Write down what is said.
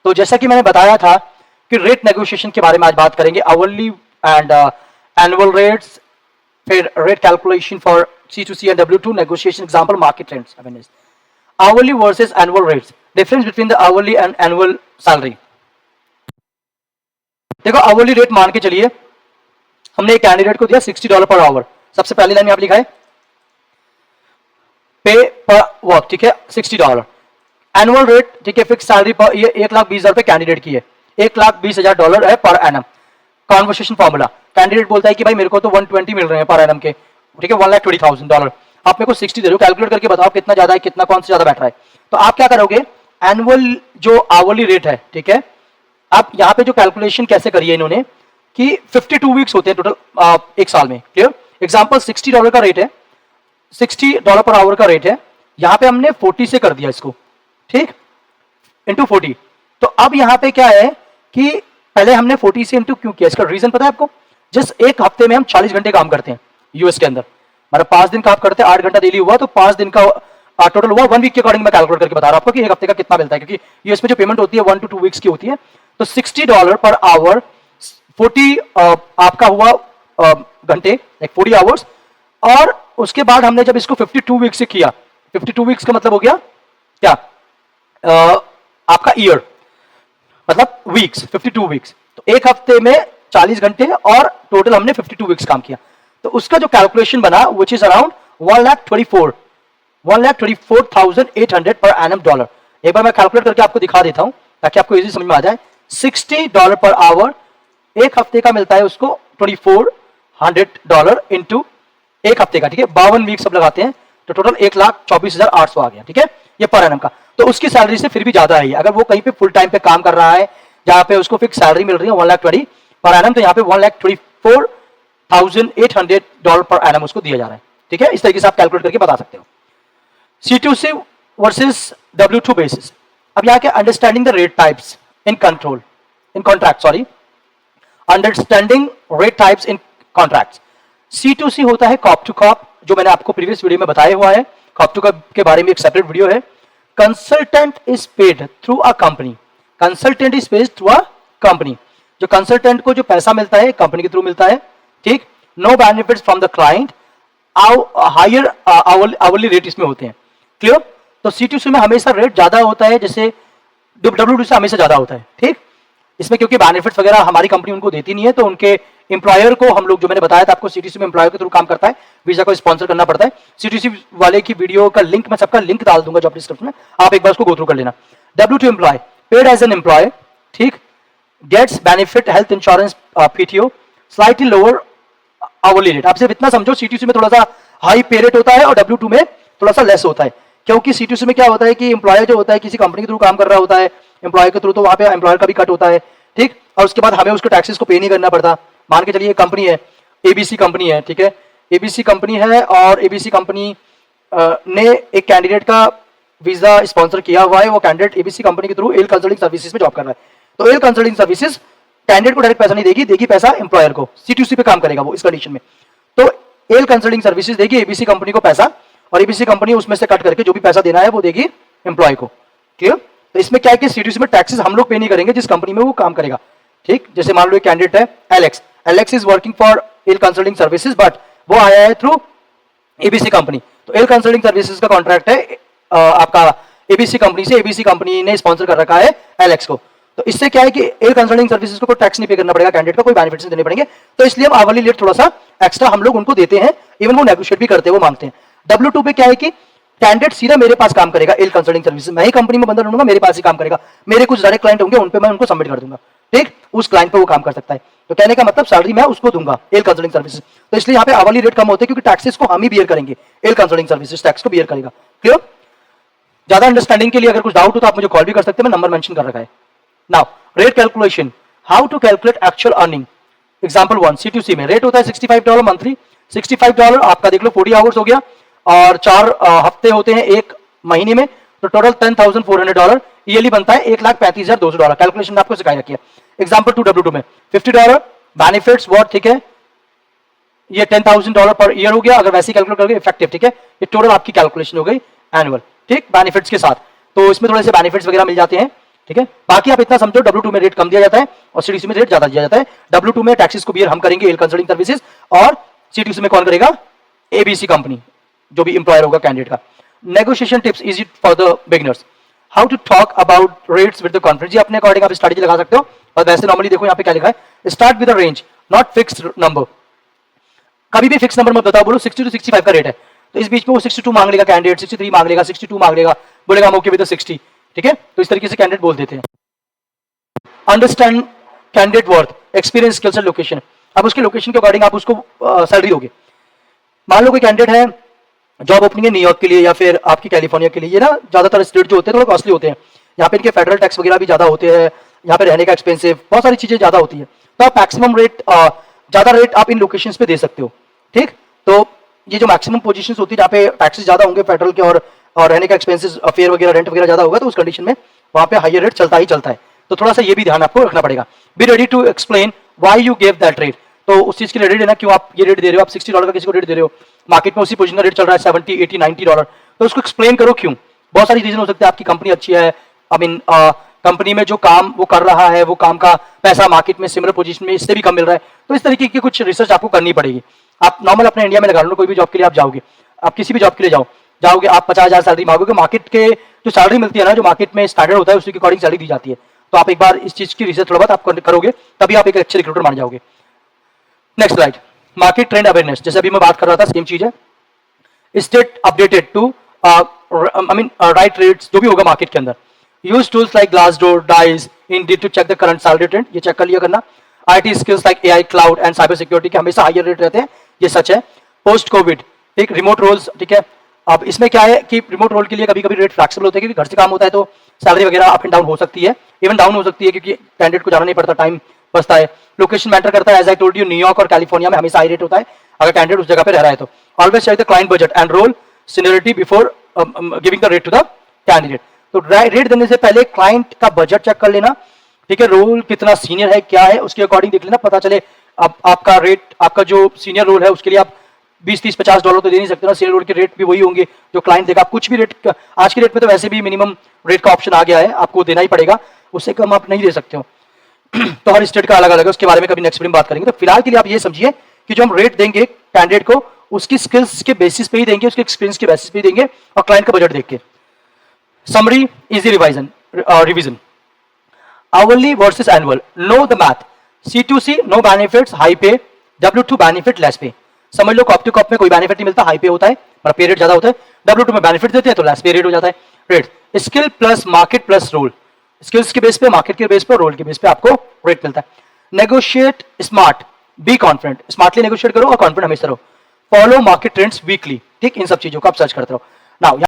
तो जैसा कि मैंने बताया था कि रेट नेगोशिएशन के बारे में आज बात करेंगे, आवरली एंड एनुअल रेट्स, फिर rate calculation for C2C and W2 negotiation, example market trends, hourly versus annual rates, difference between the hourly and annual salary. देखो आवरली रेट मान के चलिए हमने एक कैंडिडेट को दिया $60 पर आवर, सबसे पहली लाइन में आप लिखा है पे पर वर्क, ठीक है, $60। एनुअल रेट, ठीक है, फिक्स सैलरी पर ये 1,20,000 पे कैंडिडेट की है, $1,20,000 है per annum. Conversation formula, candidate बोलता है कि भाई मेरे को तो 120 मिल रहे हैं पर एनम के, ठीक है, $1,20,000, आप मेरे को 60 दे दो, कैलकुलेट करके बताओ कितना ज्यादा है, कितना कौन से ज्यादा बैठ रहा है। तो आप क्या करोगे, एनुअल जो आवरली रेट है, ठीक है, आप यहाँ पे जो कैलकुलेशन कैसे करिए इन्होंने कि 52 वीक्स होते हैं टोटल एक साल में, क्लियर। एग्जाम्पल $60 का रेट है, $60 पर आवर का रेट है, यहाँ पे हमने 40 से कर दिया इसको, ठीक, इंटू 40। तो अब यहाँ पे क्या है कि पहले हमने 40 से इंटू क्यों किया, इसका रीजन पता है आपको। जस्ट एक हफ्ते में हम 40 घंटे काम करते हैं यूएस के अंदर, मतलब 5 दिन काम करते हैं, 8 घंटा डेली हुआ, तो 5 दिन का टोटल हुआ 1 वीक के अकॉर्डिंग मैं कैलकुलेट करके बता रहा हूं आपको कि एक हफ्ते का कितना मिलता है, क्योंकि यूएस में जो पेमेंट होती है 1 to 2 वीक्स की होती है। तो $60 पर आवर, 40 आपका हुआ घंटे, लाइक 40 आवर्स, और उसके बाद हमने जब इसको 52 वीक्स से किया, 52 वीक्स का मतलब हो गया क्या, आपका ईयर, मतलब वीक्स, 52 वीक्स, तो एक हफ्ते में 40 घंटे और टोटल हमने 52 वीक्स काम किया। तो उसका जो कैलकुलेशन बना which is around 1,34,800 per annum dollar. एक बार मैं कैलकुलेट करके आपको दिखा देता हूं ताकि आपको इजी समझ में आ जाए। $60 पर आवर, एक हफ्ते का मिलता है उसको $2,400 इंटू एक हफ्ते का, ठीक है, 52 वीक सब लगाते हैं, तो टोटल 1,24,800 आ गया, ठीक है, ये पर एनम का। तो उसकी सैलरी से फिर भी ज्यादा है, अगर वो कहीं पे फुल टाइम पे काम कर रहा है जहां पे उसको फिक्स सैलरी मिल रही है 1,20,000 पर एनम, तो यहाँ पे $1,24,800 पर एनम उसको दिया जा रहा है, ठीक है। इस तरीके से आप कैलकुलेट करके बता सकते हो। C2C versus W2 basis. अब यहाँ के understanding the rate types in control, in contract, sorry, understanding rate types in contracts. C2C होता है कॉप टू कॉप, जो मैंने आपको प्रीवियस वीडियो में बताया हुआ है, कॉप टू कॉप के बारे में एक सेपरेट वीडियो है। Consultant is paid through a company, consultant is paid through a company, जो कंसल्टेंट को जो पैसा मिलता है कंपनी के थ्रू मिलता है, ठीक। No benefits from the client, higher hourly rate इसमें होते हैं, क्लियर। तो C2C में हमेशा रेट ज्यादा होता है, जैसे W2 से हमेशा ज्यादा होता है, ठीक। इसमें क्योंकि बेनिफिट्स वगैरह हमारी कंपनी उनको देती नहीं है, तो उनके एम्प्लॉयर को हम लोग, जो मैंने बताया था आपको, C2C में एम्प्लॉयर के थ्रू काम करता है, वीजा को स्पॉन्सर करना पड़ता है। C2C वाले की वीडियो का लिंक, मैं सबका लिंक डाल दूंगा जॉब डिस्क्रिप्शन में, आप एक बार उसको गो थ्रू कर लेना। W2 employee, paid as an employee, ठीक, gets benefit, health insurance, PTO, slightly lower hourly rate. आप सिर्फ इतना समझो, C2C में थोड़ा सा हाई पे रेट होता है और W2 में थोड़ा सा लेस होता है, क्योंकि C2C में क्या होता है कि एम्प्लॉयर जो होता है किसी कंपनी के थ्रू काम कर रहा होता है, एम्प्लॉयर के थ्रू, तो वहां पे एम्प्लॉयर का भी कट होता है, ठीक, और उसके बाद हमें उसको टैक्सेस को पे नहीं करना पड़ता। मान के चलिए कंपनी है, ABC कंपनी है, ठीक है, ABC कंपनी है, और ABC कंपनी ने एक कैंडिडेट का वीजा स्पॉन्सर किया हुआ है, वो कैंडिडेट ABC कंपनी के थ्रू एल कंसल्टिंग सर्विसेज में जॉब कर रहा है, तो एल कंसल्टिंग सर्विसेज कैंडिडेट को डायरेक्ट पैसा नहीं देगी, देगी पैसा एम्प्लॉयर को, C2C पे काम करेगा वो इस कंडीशन में। तो एल कंसल्टिंग सर्विसेज देगी ABC कंपनी को पैसा, और ABC कंपनी उसमें से कट करके जो भी पैसा देना है वो देगी एम्प्लॉय को, क्लियर। तो इसमें क्या है कि C2C में टैक्सेस हम लोग पे नहीं करेंगे जिस कंपनी में वो काम करेगा, ठीक। जैसे मान लो एक कैंडिडेट है Alex is working for L consulting services, but वो आया है थ्रू ABC कंपनी, तो एल कंसल्टिंग सर्विसेज का कॉन्ट्रैक्ट है आपका ABC कंपनी से, ABC कंपनी ने स्पॉन्सर कर रखा है एलेक्स को। तो इससे क्या है कि एल कंसल्टिंग सर्विसेज को कोई टैक्स नहीं पे करना पड़ेगा, कैंडिडेट को कोई बेनिफिट्स नहीं देने पड़ेंगे, तो इसलिए हम आवरली रेट थोड़ा सा एक्स्ट्रा हम लोग उनको देते हैं, इवन वो नेगोशिएट भी करते हैं, वो मांगते हैं। W2 पे क्या है कि कैंडिडेट सीधा मेरे पास काम करेगा, एल कंसल्टिंग सर्विसेज, मैं ही कंपनी में बंदा ढूंढूंगा, मेरे पास ही काम करेगा, मेरे कुछ डायरेक्ट क्लाइंट होंगे, उन पे मैं उनको सबमिट कर दूंगा, ठीक, उस क्लाइंट पे वो काम कर सकता है। तो कहने का मतलब सैलरी मैं उसको दूंगा, एल कंसल्टिंग सर्विसेज, तो इसलिए यहाँ पे आवरली रेट कम होते हैं, क्योंकि टैक्सेस को हम ही बियर करेंगे, एल कंसल्टिंग सर्विसेज टैक्स को बियर करेगा, क्लियर। ज्यादा अंडरस्टैंडिंग के लिए अगर कुछ डाउट हो तो आप मुझे कॉल भी कर सकते हैं, मैं नंबर मेंशन कर रखा है। Now rate calculation, how to calculate actual earning. Example 1, C2C में रेट होता है $65 मंथली, $65 आपका देख लो 40 आवर्स हो गया, और 4 हफ्ते होते हैं एक महीने में, तो टोटल $10,400 ईयरली बनता है, $1,35,200। कैलकुलेशन आपको सिखाई रखी है। एग्जांपल 2 W2 में $50 बेनिफिट्स व्हाट, ठीक है, ये $10,000 पर ईयर हो गया, अगर वैसे कैलकुलेट करोगे इफेक्टिव, ठीक है, ये टोटल आपकी कैलकुलेशन हो गई एनुअल, ठीक, बेनिफिट्स के साथ। तो इसमें थोड़े से बेनिफिट्स वगैरह मिल जाते हैं, ठीक है। बाकी आप इतना समझो W2 में रेट कम दिया जाता है और C2C में रेट ज्यादा दिया जाता है। W2 में टैक्सेस को बियर हम करेंगे, एल कंसल्टिंग सर्विसेज, और C2C में कौन करेगा, ABC कंपनी, जो भी एम्प्लॉयर होगा कैंडिडेट का। Negotiation tips easy for the beginners, how to talk about rates with the confidence. अपने अकॉर्डिंग आप स्ट्रेटजी लगा सकते हो, और वैसे नॉर्मली देखो यहाँ पे क्या लिखा है, start with a range not fixed number. कभी भी फिक्स नंबर मत बताओ, बोलो 60 to 65 का रेट है, तो इस बीच में वो 62 मांग लेगा कैंडिडेट, 63 मांग लेगा, 62 मांग लेगा, बोलेगा हम ओके विद 60, ठीक है। तो इस तरीके से कैंडिडेट बोल देते हैं। Understand candidate worth, experience, skills and location. अब उसके लोकेशन के अकॉर्डिंग आप उसको सैलरी दोगे। मान लो कोई कैंडिडेट है, जॉब ओपनिंग है न्यूयॉर्क के लिए या फिर आपकी कैलिफोर्निया के लिए, ये ना ज्यादातर स्टेट जो होते हैं थोड़ा कॉस्टली होते हैं, यहाँ पे इनके फेडरल टैक्स वगैरह भी ज्यादा होते हैं, यहाँ पे रहने का एक्सपेंसिव, बहुत सारी चीजें ज्यादा होती है, तो आप मैक्सिमम रेट, ज्यादा रेट आप इन लोकेशंस पे दे सकते हो, ठीक। तो ये जो मैक्सिमम पोजीशंस होती है जहाँ पे टैक्सेस ज्यादा होंगे फेडरल के, और रहने का एक्सपेंसेस, फेयर वगैरह, रेंट वगैरह ज्यादा होगा, तो उस कंडीशन में वहाँ पे हायर रेट चलता ही चलता है। तो थोड़ा सा ये भी ध्यान आपको रखना पड़ेगा। Be ready to explain why you give that rate, तो उस चीज के लिए रेडी रहना, क्यों आप ये रेट दे रहे हो, आप $60 का किसी को रेट दे रहे हो, मार्केट में उसी पोजीशन का रेट चल रहा है $70, $80, $90, तो उसको एक्सप्लेन करो क्यों। बहुत सारी रीजन हो सकते हैं, आपकी कंपनी अच्छी है, आई मीन कंपनी में जो काम वो कर रहा है, वो काम का पैसा मार्केट में सिमिलर पोजीशन में इससे भी कम मिल रहा है, तो इस तरीके की कुछ रिसर्च आपको करनी पड़ेगी। आप नॉर्मल अपने इंडिया में लगा लो, कोई भी जॉब के लिए आप जाओगे, आप किसी भी जॉब के लिए जाओगे, आप 50,000 सैलरी मांगोगे, मार्केट के जो सैलरी मिलती है ना, जो मार्केट में स्टैंडर्ड होता है उसी के अकॉर्डिंग सैलरी दी जाती है। तो आप एक बार इस चीज की रिसर्च थोड़ा बहुत आप करोगे, तभी आप एक अच्छे रिक्रूटर मान जाओगे। Next slide, market trend awareness, जैसे अभी मैं बात कर रहा था, सेम चीज है, state updated to I mean right rates जो भी होगा मार्केट के अंदर। Use tools like Glassdoor, Dice, Indeed to check the current salary trend, ये चेक कर लिया करना। IT skills like AI, cloud and cyber security के हमेशा हायर रेट रहते हैं, ये सच है। पोस्ट कोविड, ठीक, रिमोट रोल्स, ठीक है। अब इसमें क्या है कि रिमोट रोल के लिए कभी कभी रेट फ्लेक्सिबल होते हैं, क्योंकि घर से काम होता है, तो सैलरी वगैरह अप एंड डाउन हो सकती है, इवन डाउन हो सकती है, क्योंकि कैंडिडेट को जाना नहीं पड़ता, टाइम बचता है। लोकेशन मैटर करता है, एज आई टोल्ड यू, न्यूयॉर्क और कैलिफोर्निया में हमेशा हाई रेट होता है अगर कैंडिडेट उस जगह पे रह रहा है तो। Always check the client budget and role seniority before giving the rate to the candidate. तो रेट देने से पहले क्लाइंट का बजट चेक कर लेना, ठीक है, रोल कितना सीनियर है, क्या है, उसके अकॉर्डिंग देख लेना, पता चले। अब आपका रेट, आपका जो सीनियर रोल है उसके लिए आप $20, $30, $50 तो दे नहीं सकते ना, सीनियर रोल के रेट भी वही होंगे जो क्लाइंट देगा। आप कुछ भी रेट, आज की रेट में तो वैसे भी मिनिमम रेट का ऑप्शन आ गया है, आपको देना ही पड़ेगा, उससे कम आप नहीं दे सकते हो। तो हर स्टेट का अलग अलग है, उसके बारे में कभी नेक्स्ट वीडियो में बात करेंगे। तो फिलहाल के लिए आप ये समझिए कि जो हम रेट देंगे कैंडिडेट को, उसकी स्किल्स के बेसिस पे ही देंगे, उसके एक्सपीरियंस के बेसिस पे ही देंगे, और क्लाइंट का बजट देख के। Summary, easy revision, hourly versus annual, know the math, C2C no benefits, high pay, W2 benefit, less pay। समझ लो कॉप टू कॉप में कोई बेनिफिट नहीं मिलता, हाई पे होता है, पर पे रेट ज्यादा होता है। W2 में बेनिफिट देते हैं तो लेस पे रेट हो जाता है। Rate, skill plus market plus role, skills के बेस पे, मार्केट के बेस पे, रोल के बेस पे आपको रेट मिलता है। Negotiate smart, be confident, smartly negotiate करो और कॉन्फिडेंट हमेशा रहो। फॉलो मार्केट ट्रेंड्स वीकली, ठीक, इन सब चीजों को आप सर्च करते रहो। नाउ